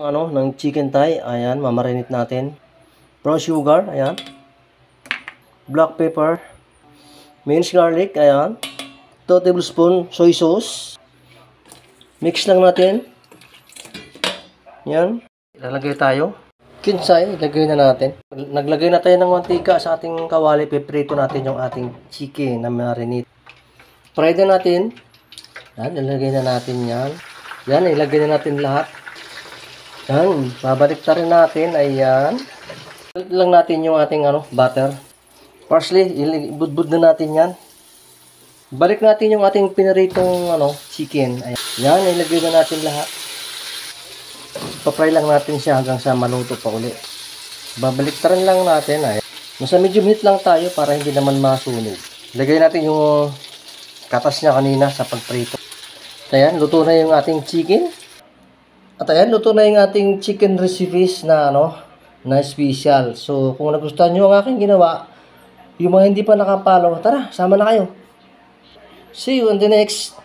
Ng chicken thigh. Ayan, mamarinate natin. Brown sugar, ayan. Black pepper. Minced garlic, ayan. 2 tablespoon soy sauce. Mix lang natin. Yan. Ilalagay tayo. Kinsay, ilagay na natin. Naglagay na tayo ng mantika sa ating kawali. Piprito natin yung ating chicken na marinate. Fry na natin. Yan, ilagay na natin yan. Yan, ilagay na natin lahat. Yan, babalik ta rin natin. Ayan. Lang natin yung ating butter. Parsley, ibudbud na natin yan. Balik natin yung ating pinaritong chicken. Ayan. Yan, ilagay na natin lahat. Pa-fry lang natin siya hanggang sa maluto pa uli. Babaliktaran lang natin. Ayan. Nasa medium heat lang tayo para hindi naman masunog. Ilagay natin yung katas niya kanina sa pagprito. Ayan, luto na yung ating chicken. At ayan, luto na yung ating chicken recipes na na special. So, kung nagustuhan nyo ang aking ginawa, yung mga hindi pa nakapalo, tara, sama na kayo. See you on the next